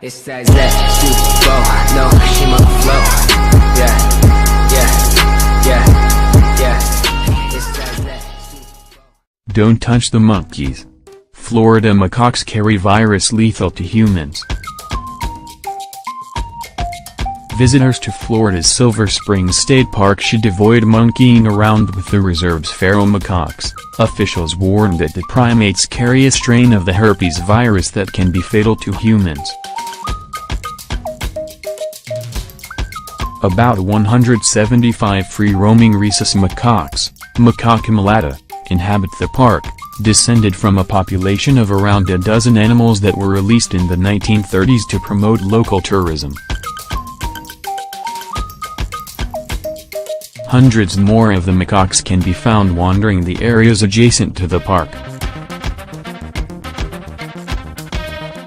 It's that flow, no, she my flow. Yeah, yeah, yeah, yeah. It's that. Don't touch the monkeys. Florida macaques carry virus lethal to humans. Visitors to Florida's Silver Springs State Park should avoid monkeying around with the reserve's feral macaques. Officials warned that the primates carry a strain of the herpes virus that can be fatal to humans. About 175 free-roaming rhesus macaques, Macaque mulatta, inhabit the park, descended from a population of around a dozen animals that were released in the 1930s to promote local tourism. Hundreds more of the macaques can be found wandering the areas adjacent to the park.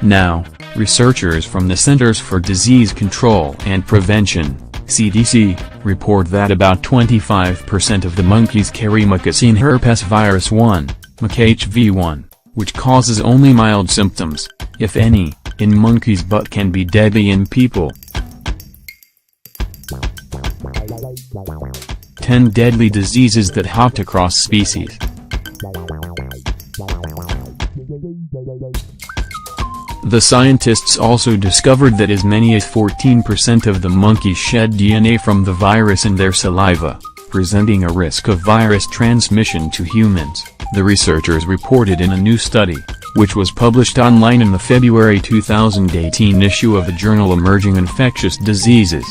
Now, researchers from the Centers for Disease Control and Prevention, CDC, report that about 25% of the monkeys carry Macaque herpes virus 1, MHV1, which causes only mild symptoms, if any, in monkeys but can be deadly in people. 10 deadly diseases that hop across species. The scientists also discovered that as many as 14% of the monkeys shed DNA from the virus in their saliva, presenting a risk of virus transmission to humans, the researchers reported in a new study, which was published online in the February 2018 issue of the journal Emerging Infectious Diseases.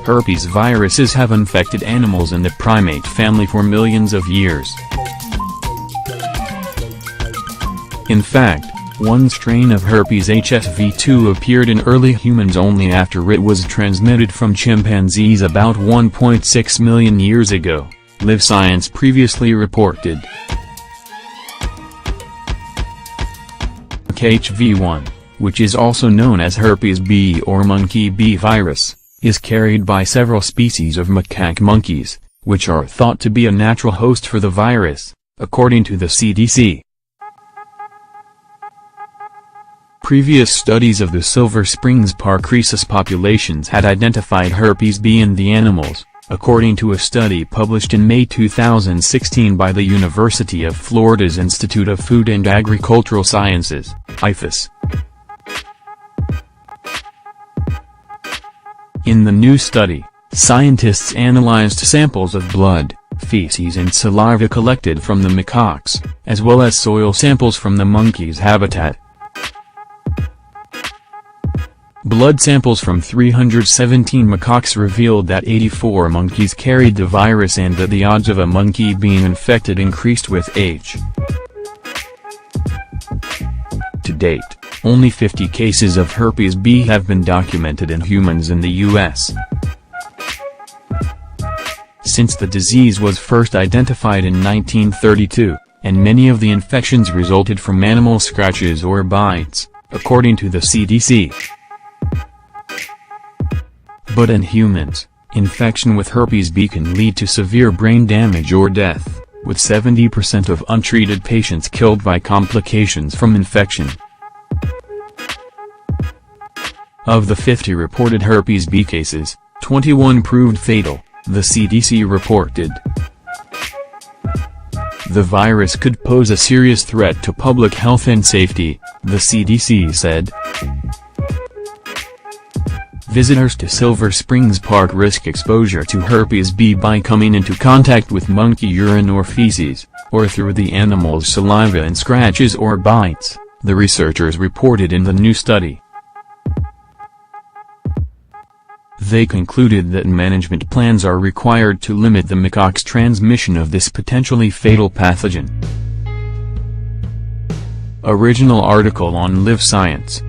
Herpes viruses have infected animals in the primate family for millions of years. In fact, one strain of herpes HSV2 appeared in early humans only after it was transmitted from chimpanzees about 1.6 million years ago, Live Science previously reported. HV1, which is also known as herpes B or monkey B virus, is carried by several species of macaque monkeys, which are thought to be a natural host for the virus, according to the CDC. Previous studies of the Silver Springs Park rhesus populations had identified herpes B in the animals, according to a study published in May 2016 by the University of Florida's Institute of Food and Agricultural Sciences, IFAS. In the new study, scientists analyzed samples of blood, feces and saliva collected from the macaques, as well as soil samples from the monkeys' habitat. Blood samples from 317 macaques revealed that 84 monkeys carried the virus and that the odds of a monkey being infected increased with age. To date, only 50 cases of herpes B have been documented in humans in the U.S. Since the disease was first identified in 1932, and many of the infections resulted from animal scratches or bites, according to the CDC. But in humans, infection with herpes B can lead to severe brain damage or death, with 70% of untreated patients killed by complications from infection. Of the 50 reported herpes B cases, 21 proved fatal, the CDC reported. The virus could pose a serious threat to public health and safety, the CDC said. Visitors to Silver Springs Park risk exposure to herpes B by coming into contact with monkey urine or feces, or through the animal's saliva and scratches or bites, the researchers reported in the new study. They concluded that management plans are required to limit the macaques' transmission of this potentially fatal pathogen. Original article on Live Science.